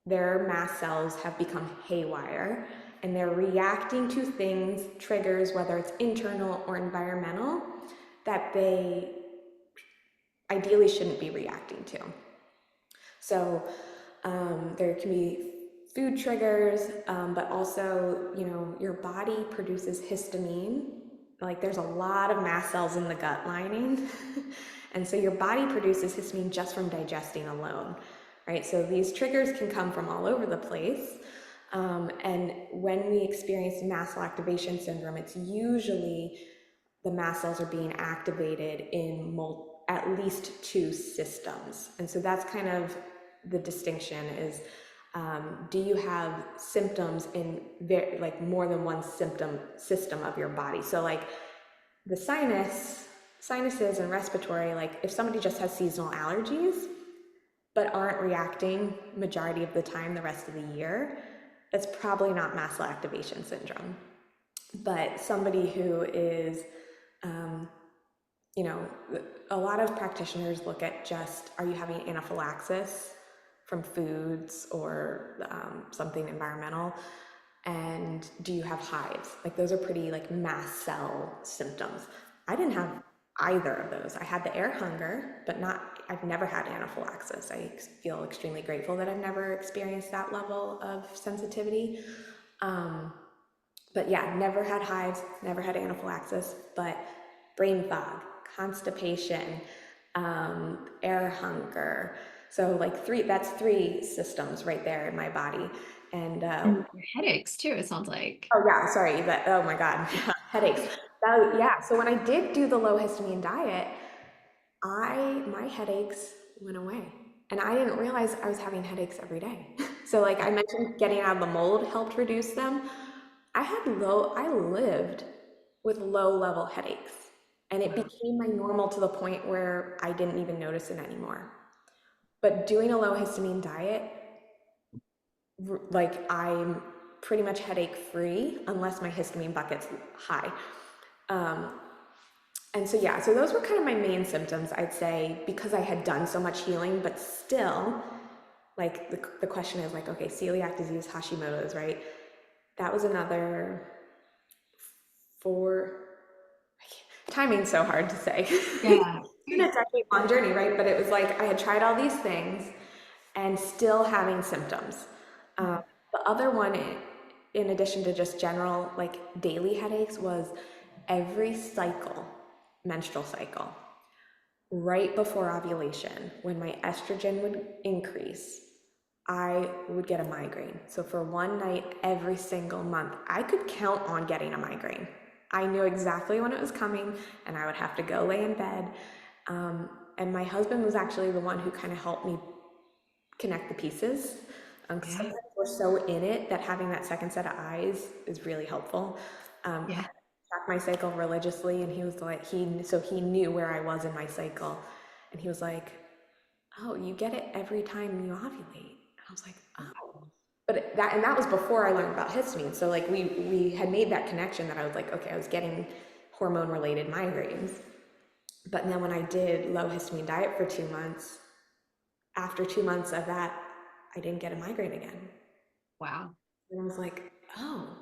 S2: their mast cells have become haywire and they're reacting to things, triggers, whether it's internal or environmental, that they ideally shouldn't be reacting to. So there can be food triggers, but also, you know, your body produces histamine. Like there's a lot of mast cells in the gut lining. And so your body produces histamine just from digesting alone, right? So these triggers can come from all over the place. And when we experience mast cell activation syndrome, it's usually the mast cells are being activated in at least two systems. And so that's kind of the distinction is, do you have symptoms in like more than one system of your body? So like the sinuses and respiratory, like if somebody just has seasonal allergies, but aren't reacting majority of the time the rest of the year, that's probably not mast cell activation syndrome. But somebody who is, you know, a lot of practitioners look at just, are you having anaphylaxis from foods or something environmental? And do you have hives? Like those are pretty like mast cell symptoms. I didn't have either of those. I had the air hunger, but I've never had anaphylaxis. I feel extremely grateful that I've never experienced that level of sensitivity. But yeah, never had hives, never had anaphylaxis, but brain fog, constipation, air hunger. So like that's three systems right there in my body. And
S1: And headaches too, it sounds like.
S2: oh yeah, sorry, oh my God, headaches. Yeah, so when I did do the low histamine diet, my headaches went away. And I didn't realize I was having headaches every day. So like I mentioned, getting out of the mold helped reduce them. I lived with low level headaches. And it
S1: Wow.
S2: became my normal to the point where I didn't even notice it anymore. But doing a low histamine diet, like I'm pretty much headache free unless my histamine bucket's high. And so, yeah, so those were kind of my main symptoms, I'd say, because I had done so much healing, but still, like the question is like, okay, celiac disease, Hashimoto's, right? That was another four, timing's so hard to say.
S1: Yeah.
S2: It's been a decade-long journey, right? But it was like I had tried all these things and still having symptoms. The other one, in addition to just general like daily headaches, was every cycle, menstrual cycle, right before ovulation, when my estrogen would increase, I would get a migraine. So for one night every single month, I could count on getting a migraine. I knew exactly when it was coming, and I would have to go lay in bed. And my husband was actually the one who kind of helped me connect the pieces.
S1: Yeah.
S2: Sometimes we're so in it that having that second set of eyes is really helpful. I
S1: Yeah.
S2: track my cycle religiously, and he was like, he knew where I was in my cycle, and he was like, "Oh, you get it every time you ovulate." And I was like, "Oh." But that was before I learned about histamine. So like we had made that connection that I was like, okay, I was getting hormone related migraines. But then when I did low histamine diet for 2 months, after 2 months of that, I didn't get a migraine again.
S1: Wow.
S2: And I was like, oh.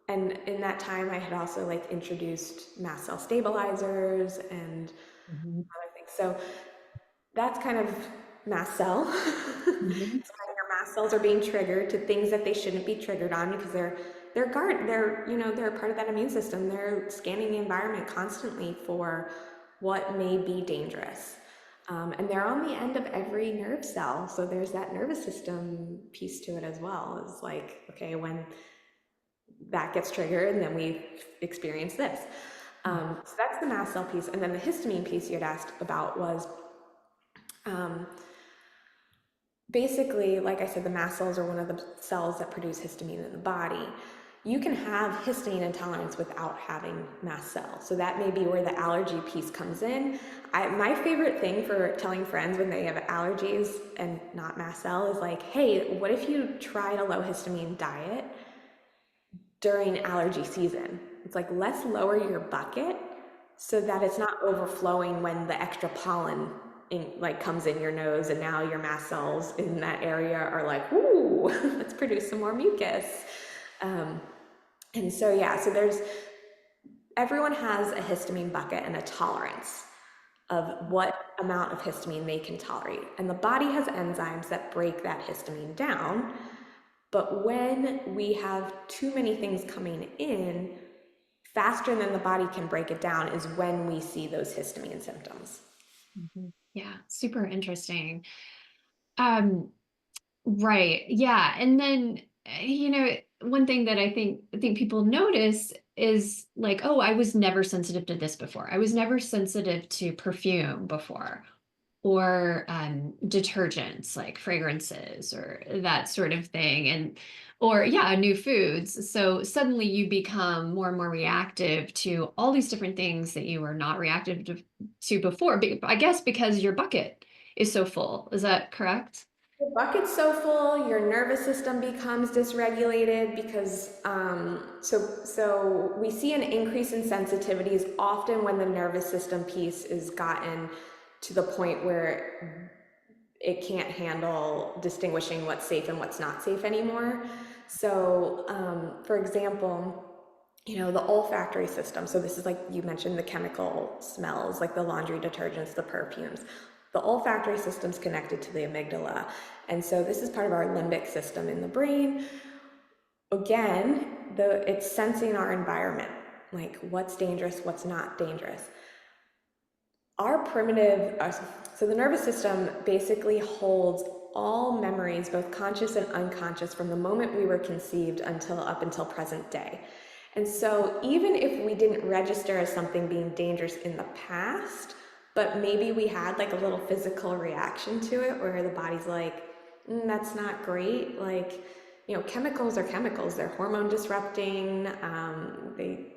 S2: And in that time, I had also like introduced mast cell stabilizers and
S1: Mhm.
S2: other things. So that's kind of mast cell.
S1: Mhm.
S2: It's kind of your mast cells are being triggered to things that they shouldn't be triggered on because they're part of that immune system. They're scanning the environment constantly for what may be dangerous. And they're on the end of every nerve cell. So there's that nervous system piece to it as well. It's like, okay, when that gets triggered, and then we experience this. So that's the mast cell piece. And then the histamine piece you had asked about was basically, like I said, the mast cells are one of the cells that produce histamine in the body. You can have histamine intolerance without having mast cells. So that may be where the allergy piece comes in. My favorite thing for telling friends when they have allergies and not mast cell is like, hey, what if you tried a low histamine diet during allergy season? It's like, let's lower your bucket so that it's not overflowing when the extra pollen comes in your nose, and now your mast cells in that area are like, ooh, let's produce some more mucus. And so, yeah, so everyone has a histamine bucket and a tolerance of what amount of histamine they can tolerate. And the body has enzymes that break that histamine down. But when we have too many things coming in, faster than the body can break it down is when we see those histamine symptoms.
S1: Yeah, super interesting. Right. Yeah. And then, one thing that I think people notice is like, oh, I was never sensitive to this before. I was never sensitive to perfume before, or detergents like fragrances or that sort of thing. Or yeah, new foods. So suddenly you become more and more reactive to all these different things that you were not reactive to before. I guess because your bucket is so full. Is that correct?
S2: The bucket's so full, your nervous system becomes dysregulated because so we see an increase in sensitivities often when the nervous system piece is gotten to the point where it can't handle distinguishing what's safe and what's not safe anymore. So, for example, the olfactory system. So this is like you mentioned, the chemical smells, like the laundry detergents, the perfumes. The olfactory system's connected to the amygdala. And so this is part of our limbic system in the brain. Again, it's sensing our environment, like what's dangerous, what's not dangerous. So the nervous system basically holds all memories, both conscious and unconscious, from the moment we were conceived up until present day. And so even if we didn't register as something being dangerous in the past, but maybe we had like a little physical reaction to it where the body's like, that's not great. Like, chemicals are chemicals. They're hormone disrupting.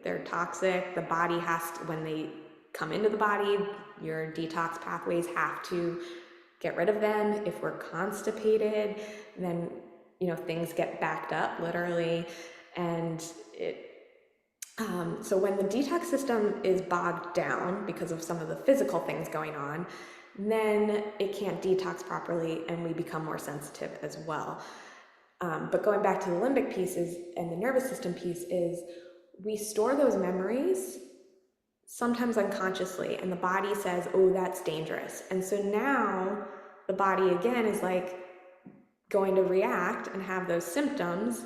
S2: They're toxic. The body when they come into the body, your detox pathways have to get rid of them. If we're constipated, then, things get backed up literally. And so when the detox system is bogged down because of some of the physical things going on, then it can't detox properly and we become more sensitive as well. But going back to the limbic pieces and the nervous system piece is we store those memories sometimes unconsciously, and the body says, oh, that's dangerous. And so now the body again is like going to react and have those symptoms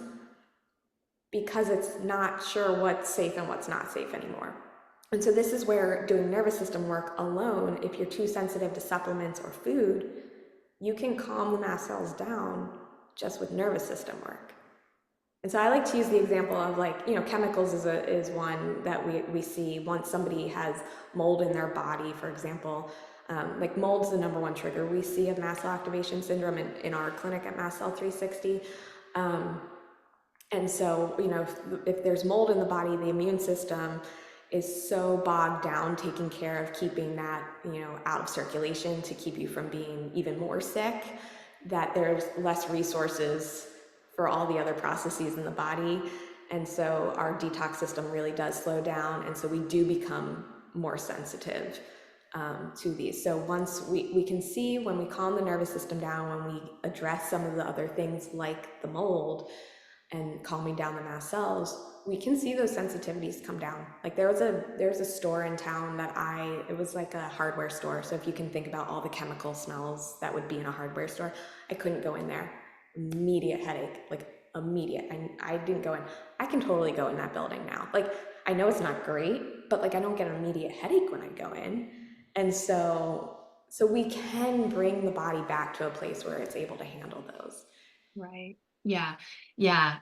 S2: because it's not sure what's safe and what's not safe anymore. And so this is where doing nervous system work alone, if you're too sensitive to supplements or food, you can calm the mast cells down just with nervous system work. And so I like to use the example of chemicals is one that we see once somebody has mold in their body, for example. Like mold's the number one trigger we see of mast cell activation syndrome in our clinic at Mast Cell 360. And so, if there's mold in the body, the immune system is so bogged down taking care of keeping that, out of circulation to keep you from being even more sick, that there's less resources for all the other processes in the body. And so our detox system really does slow down. And so we do become more sensitive to these. So once we can see when we calm the nervous system down, when we address some of the other things like the mold and calming down the mast cells, we can see those sensitivities come down. Like there's a store in town it was like a hardware store. So if you can think about all the chemical smells that would be in a hardware store, I couldn't go in there. immediate headache, like immediate. I didn't go in. I can totally go in that building now. Like, I know it's not great, but like I don't get an immediate headache when I go in. And so we can bring the body back to a place where it's able to handle those.
S1: Right. Yeah. Yeah.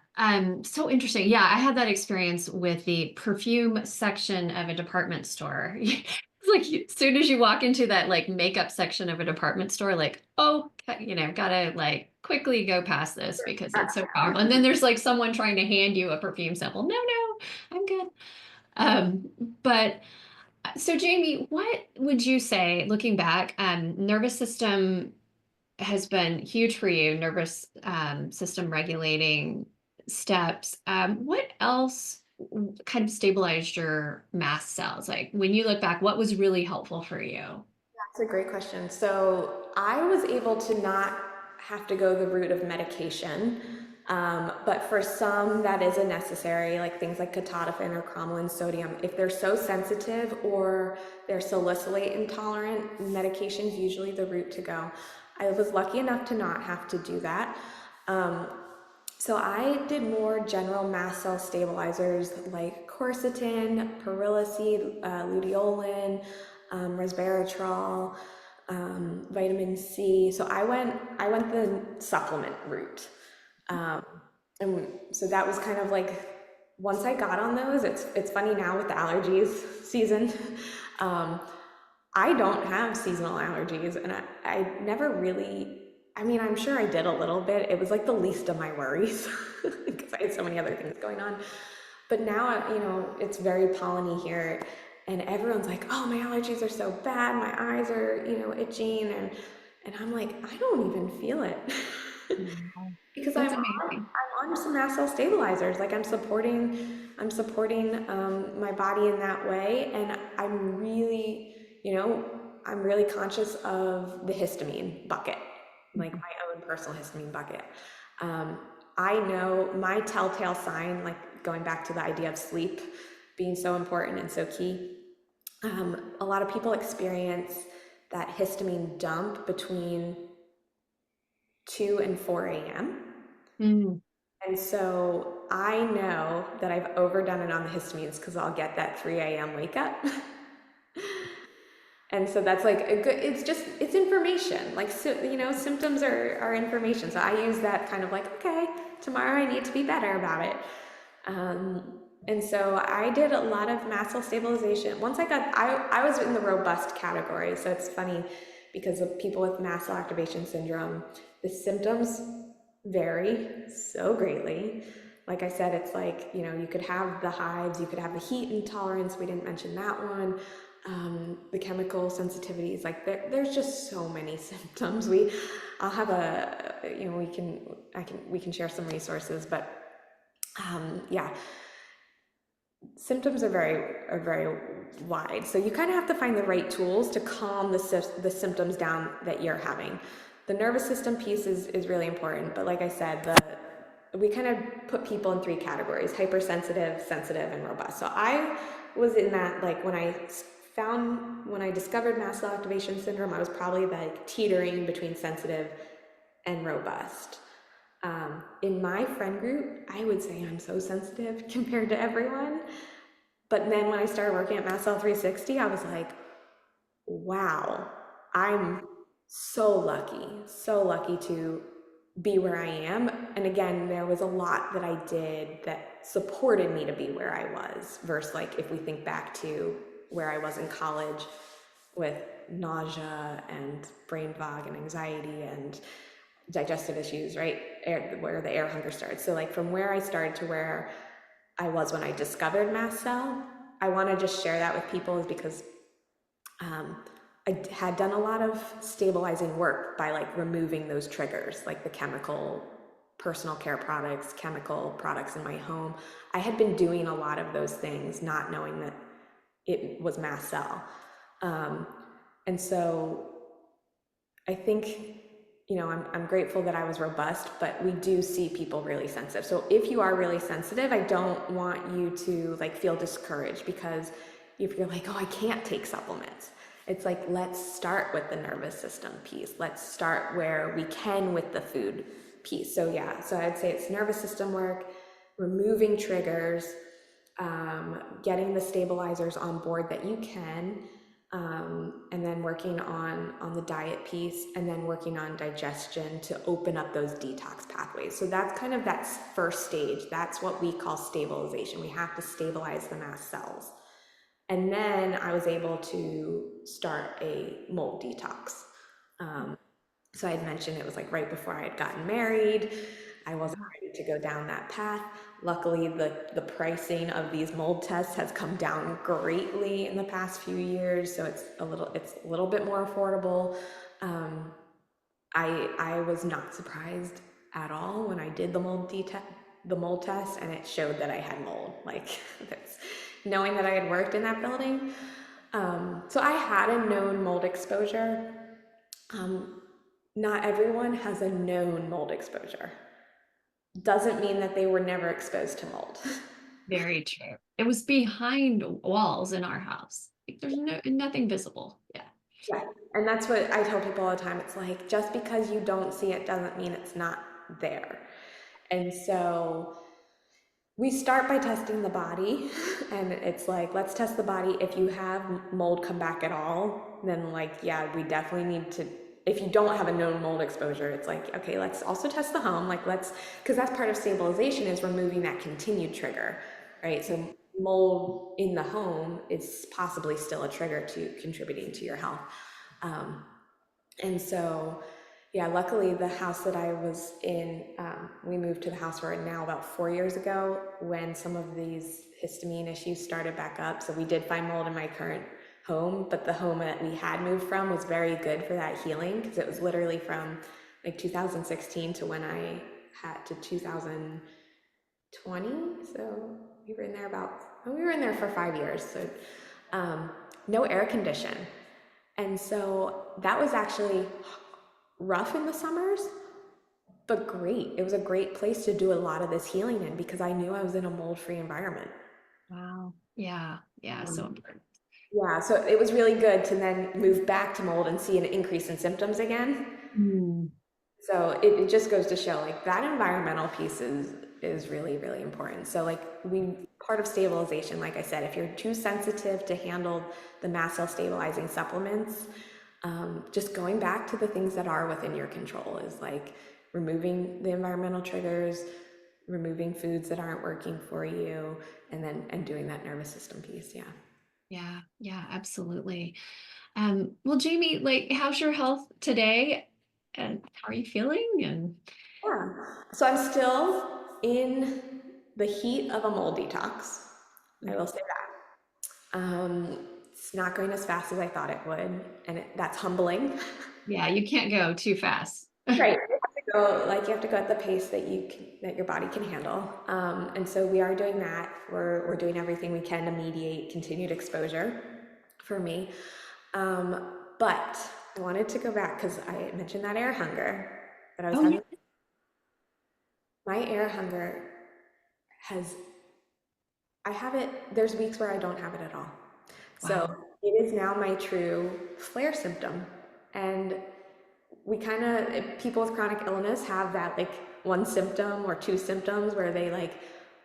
S1: So interesting. Yeah, I had that experience with the perfume section of a department store. It's like as soon as you walk into that like makeup section of a department store, like, oh, gotta like quickly go past this because it's so powerful. And then there's like someone trying to hand you a perfume sample. No, no, I'm good. Um, but so Jamie, what would you say looking back, nervous system has been huge for you, nervous system regulating steps. What else kind of stabilized your mast cells? Like when you look back, what was really helpful for you?
S2: That's a great question. So I was able to not have to go the route of medication, but for some that isn't necessary, like things like ketotifen or cromolyn sodium. If they're so sensitive or they're salicylate intolerant, medication's usually the route to go. I was lucky enough to not have to do that. Um, so I did more general mast cell stabilizers like quercetin, perilla seed, luteolin, resveratrol, vitamin C. So I went the supplement route, um, and so that was kind of like once I got on those. It's funny now with the allergies season. Um, I don't have seasonal allergies, and I never really. I mean, I'm sure I did a little bit. It was like the least of my worries because I had so many other things going on. But now, it's very polleny here, and everyone's like, "Oh, my allergies are so bad. My eyes are, itching," and I'm like, I don't even feel it
S1: Wow.
S2: because I'm
S1: That's
S2: on
S1: amazing.
S2: I'm on some mast cell stabilizers. Like I'm supporting my body in that way, and I'm really conscious of the histamine bucket, like my own personal histamine bucket. Um, I know my telltale sign, like going back to the idea of sleep being so important and so key. A lot of people experience that histamine dump between 2 and 4 a.m.
S1: Mm.
S2: And so I know that I've overdone it on the histamines because I'll get that 3 a.m. wake up. And so that's like a good, it's information. Like, so, symptoms are information. So I use that kind of like, okay, tomorrow I need to be better about it. And so I did a lot of mast cell stabilization. Once I was in the robust category. So it's funny because of people with mast cell activation syndrome, the symptoms vary so greatly. Like I said, it's like, you could have the hives, you could have the heat intolerance. We didn't mention that one. The chemical sensitivities, like there's just so many symptoms. I'll have we can share some resources, but yeah, symptoms are very wide. So you kind of have to find the right tools to calm the symptoms down that you're having. The nervous system piece is really important, but like I said, we kind of put people in three categories: hypersensitive, sensitive, and robust. So I was in that, like when I discovered mast cell activation syndrome, I was probably like teetering between sensitive and robust. In my friend group, I would say I'm so sensitive compared to everyone. But then when I started working at Mast Cell 360, I was like, wow, I'm so lucky to be where I am. And again, there was a lot that I did that supported me to be where I was, versus like if we think back to where I was in college with nausea and brain fog and anxiety and digestive issues, right? Where the air hunger started. So like from where I started to where I was when I discovered mast cell, I want to just share that with people is because I had done a lot of stabilizing work by like removing those triggers, like the chemical personal care products, chemical products in my home. I had been doing a lot of those things, not knowing that it was mast cell. And so I think, I'm grateful that I was robust, but we do see people really sensitive. So if you are really sensitive, I don't want you to like feel discouraged, because if you're like, oh, I can't take supplements, it's like, let's start with the nervous system piece. Let's start where we can with the food piece. So yeah, so I'd say it's nervous system work, removing triggers, getting the stabilizers on board that you can, and then working on the diet piece, and then working on digestion to open up those detox pathways. So that's kind of that first stage. That's what we call stabilization. We have to stabilize the mast cells. And then I was able to start a mold detox. So I had mentioned it was like right before I had gotten married. I wasn't ready to go down that path. Luckily, the pricing of these mold tests has come down greatly in the past few years, so it's a little bit more affordable. Um, I was not surprised at all when I did the mold test, and it showed that I had mold. Like that's knowing that I had worked in that building. So I had a known mold exposure. Um, Not everyone has a known mold exposure. Doesn't mean that they were never exposed to mold.
S1: Very true. It was behind walls in our house. Like, there's nothing visible. Yeah.
S2: Yeah, and that's what I tell people all the time. It's like just because you don't see it doesn't mean it's not there. And so we start by testing the body, and it's like, let's test the body. If you have mold come back at all, then like, yeah, we definitely need to, if you don't have a known mold exposure, it's like, okay, let's also test the home. Like because that's part of stabilization is removing that continued trigger, right? So mold in the home is possibly still a trigger to contributing to your health. Um, and so, yeah, luckily the house that I was in, we moved to the house we're in now about 4 years ago when some of these histamine issues started back up. So we did find mold in my current home, but the home that we had moved from was very good for that healing because it was literally from like 2016 to when I had to 2020. So we were in there for 5 years. So no air condition. And so that was actually rough in the summers, but great. It was a great place to do a lot of this healing in because I knew I was in a mold-free environment.
S1: Wow. Yeah. Yeah. So important.
S2: Yeah, so it was really good to then move back to mold and see an increase in symptoms again.
S1: Mm.
S2: So it just goes to show like that environmental piece is really, really important. So like part of stabilization, like I said, if you're too sensitive to handle the mast cell stabilizing supplements, just going back to the things that are within your control is like removing the environmental triggers, removing foods that aren't working for you, and doing that nervous system piece. Yeah.
S1: Yeah. Yeah. Absolutely. Well, Jamie, like, how's your health today? And how are you feeling? And
S2: Yeah. So I'm still in the heat of a mold detox. I will say that. It's not going as fast as I thought it would, and that's humbling.
S1: yeah, you can't go too fast.
S2: Right. You have to go at the pace that your body can handle. And so we are doing that. We're doing everything we can to mediate continued exposure for me. But I wanted to go back because I mentioned that air hunger that I was
S1: Oh, yeah.
S2: having. My air hunger has, I have it, there's weeks where I don't have it at all. So
S1: Wow.
S2: it is now my true flare symptom. And people with chronic illness have that like one symptom or two symptoms where they like,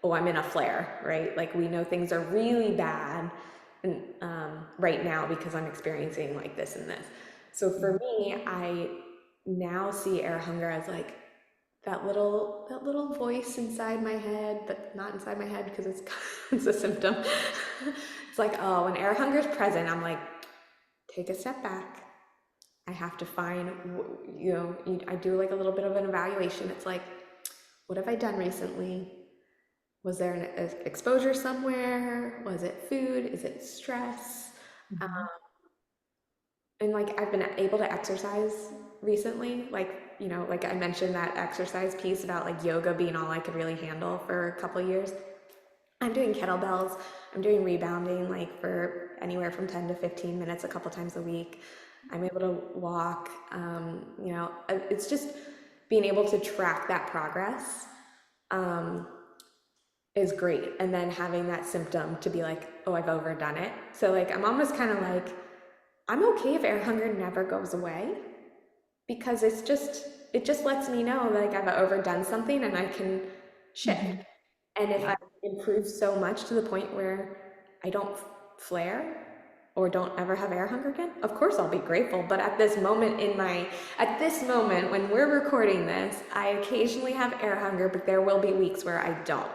S2: oh, I'm in a flare, right? Like we know things are really bad and, right now because I'm experiencing like this and this. So for me, I now see air hunger as like that little voice inside my head, but not inside my head because it's it's a symptom. It's like, oh, when air hunger is present, I'm like, take a step back. I have to find, I do like a little bit of an evaluation. It's like, what have I done recently? Was there an exposure somewhere? Was it food? Is it stress?
S1: Mhm.
S2: And like I've been able to exercise recently, like I mentioned that exercise piece about like yoga being all I could really handle for a couple years. I'm doing kettlebells, I'm doing rebounding like for anywhere from 10 to 15 minutes a couple times a week. I'm able to walk. It's just being able to track that progress is great. And then having that symptom to be like, oh, I've overdone it. So like I'm almost kind of like, I'm okay if air hunger never goes away because it's just it just lets me know like I've overdone something and I can shift.
S1: Mhm.
S2: And if
S1: Yeah.
S2: I improve so much to the point where I don't flare or don't ever have air hunger again, of course I'll be grateful. But at this moment when we're recording this, I occasionally have air hunger, but there will be weeks where I don't.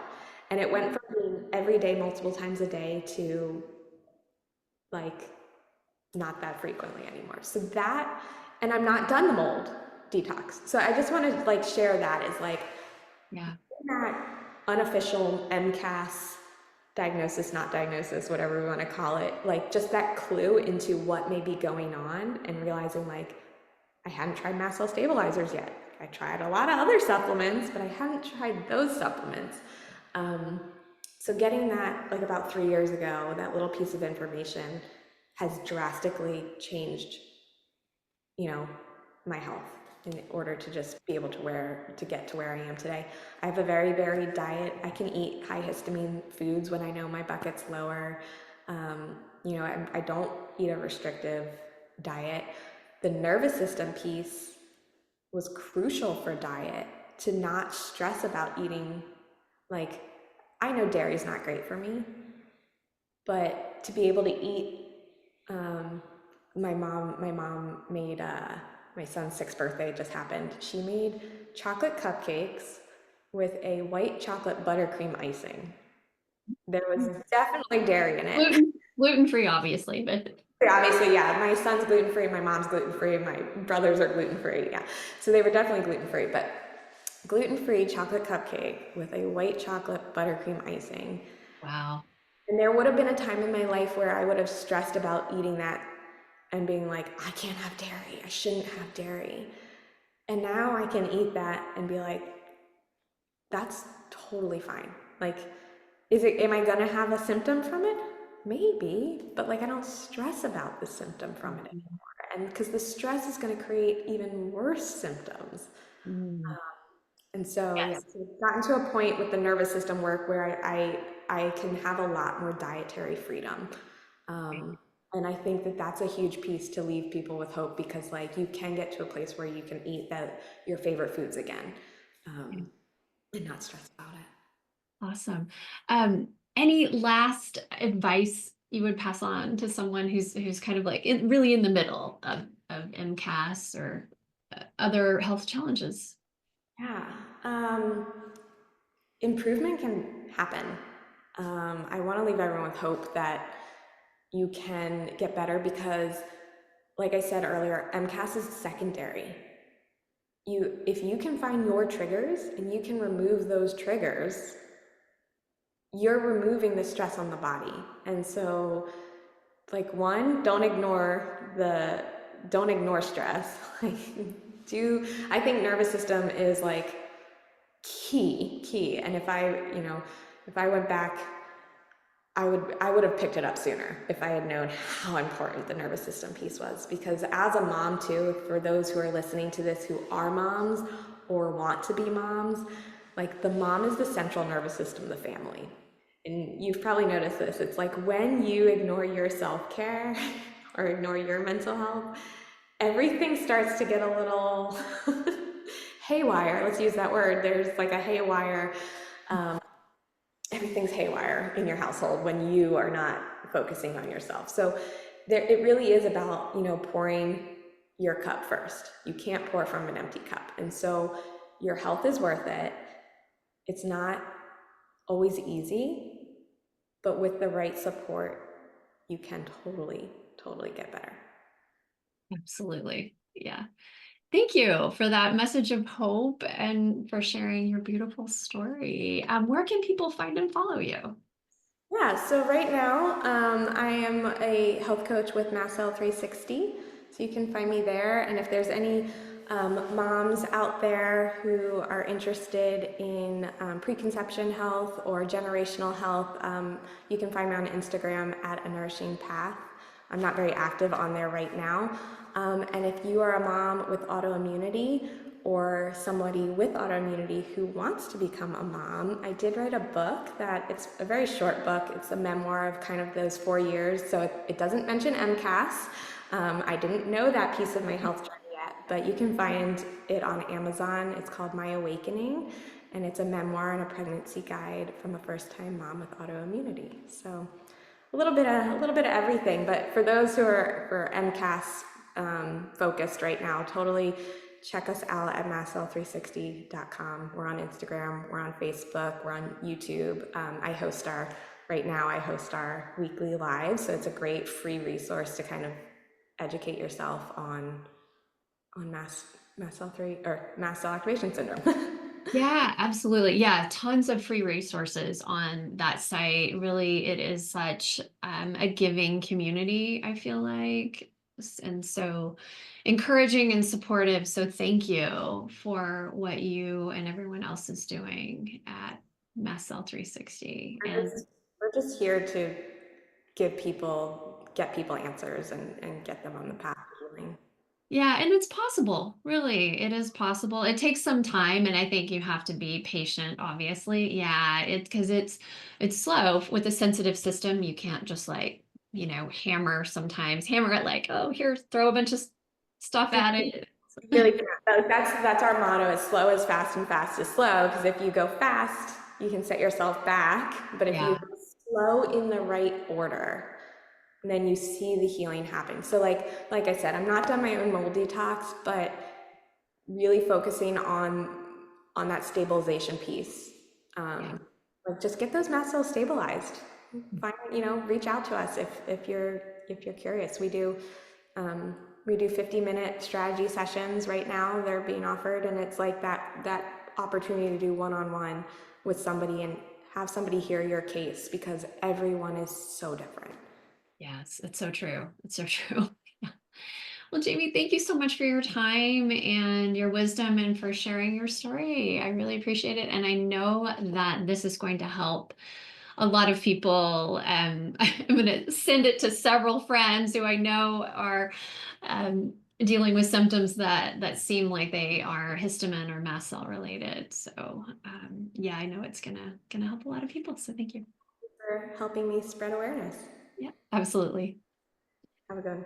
S2: And it went from being every day, multiple times a day to like not that frequently anymore. So that, and I'm not done the mold detox. So I just want to like share that as like
S1: Yeah.
S2: that unofficial MCAS diagnosis, not diagnosis, whatever we want to call it, like just that clue into what may be going on and realizing like I hadn't tried mast cell stabilizers yet. I tried a lot of other supplements, but I hadn't tried those supplements. Um, so getting that like about 3 years ago, that little piece of information has drastically changed, you know, my health in order to just be able to get to where I am today. I have a very varied diet. I can eat high histamine foods when I know my bucket's lower. I don't eat a restrictive diet. The nervous system piece was crucial for diet to not stress about eating. Like, I know dairy's not great for me, but to be able to eat, um, my mom made my son's 6th birthday just happened. She made chocolate cupcakes with a white chocolate buttercream icing. There was definitely dairy in it.
S1: Gluten-free, obviously, but
S2: Obviously, yeah, my son's gluten free, my mom's gluten free, my brothers are gluten free. Yeah, so they were definitely gluten free, but gluten free chocolate cupcake with a white chocolate buttercream icing.
S1: wow.
S2: And there would have been a time in my life where I would have stressed about eating that and being like, I can't have dairy. I shouldn't have dairy. And now I can eat that and be like, that's totally fine. Like, am I gonna have a symptom from it? Maybe, but like I don't stress about the symptom from it
S1: Mhm.
S2: anymore. And because the stress is gonna create even worse symptoms.
S1: Mm.
S2: And so, yeah,
S1: Yes.
S2: so it's gotten to a point with the nervous system work where I can have a lot more dietary freedom. Um, and I think that that's a huge piece to leave people with hope because, like, you can get to a place where you can eat your favorite foods again, um, and not stress about it.
S1: Awesome. Any last advice you would pass on to someone who's kind of like really in the middle of MCAS or other health challenges?
S2: Yeah. Improvement can happen. I want to leave everyone with hope that you can get better because, like I said earlier, MCAS is secondary. If you can find your triggers and you can remove those triggers, you're removing the stress on the body. And so, like, one, don't ignore stress. Like, I think nervous system is like key. And if I went back, I would have picked it up sooner if I had known how important the nervous system piece was. Because as a mom too, for those who are listening to this who are moms or want to be moms, like the mom is the central nervous system of the family. And you've probably noticed this. It's like when you ignore your self-care or ignore your mental health, everything starts to get a little haywire. Let's use that word. There's like a haywire, everything's haywire in your household when you are not focusing on yourself. So it really is about, pouring your cup first. You can't pour from an empty cup. And so your health is worth it. It's not always easy, but with the right support, you can totally get better.
S1: Absolutely. Yeah. Thank you for that message of hope and for sharing your beautiful story. Where can people find and follow you?
S2: Yeah, so right now I am a health coach with Mast Cell 360, so you can find me there. And if there's any moms out there who are interested in preconception health or generational health, you can find me on Instagram at A Nourishing Path. I'm not very active on there right now. And if you are a mom with autoimmunity or somebody with autoimmunity who wants to become a mom, I did write a book it's a very short book. It's a memoir of kind of those 4 years. So it doesn't mention MCAS. I didn't know that piece of my health journey yet, but you can find it on Amazon. It's called My Awakening, and it's a memoir and a pregnancy guide from a first-time mom with autoimmunity. So a little bit of everything. But for those who are for MCAS focused right now, totally check us out at mastcell360.com. We're on Instagram, we're on Facebook, we're on YouTube. Right now I host our weekly live, so it's a great free resource to kind of educate yourself on mast cell 3 or mast cell activation syndrome.
S1: Yeah, absolutely. Yeah, tons of free resources on that site. Really, it is such a giving community, I feel like. And so encouraging and supportive. So thank you for what you and everyone else is doing at Mast Cell 360. And
S2: We're just here to get people answers and get them on the path to healing.
S1: yeah, and it's possible, really. It is possible. It takes some time, and I think you have to be patient, obviously. Yeah, it's slow. With a sensitive system, you can't just like, hammer it like, oh, here, throw a bunch of stuff at it.
S2: Really can't. That's our motto: is slow is fast and fast is slow. Because if you go fast, you can set yourself back. But if you
S1: Yeah,
S2: go slow in the right order, then you see the healing happen. So like I said, I'm not done my own mold detox, but really focusing on that stabilization piece.
S1: yeah.
S2: Like just get those mast cells stabilized. Reach out to us if you're curious. We do 50-minute strategy sessions right now. They're being offered, and it's like that opportunity to do one-on-one with somebody and have somebody hear your case, because everyone is so different.
S1: Yes, it's so true. It's so true. Well, Jamie, thank you so much for your time and your wisdom and for sharing your story. I really appreciate it. And I know that this is going to help a lot of people. I'm going to send it to several friends who I know are dealing with symptoms that seem like they are histamine or mast cell related. So yeah, I know it's gonna help a lot of people. So thank you.
S2: For helping me spread awareness.
S1: Yeah, absolutely.
S2: Have a good one.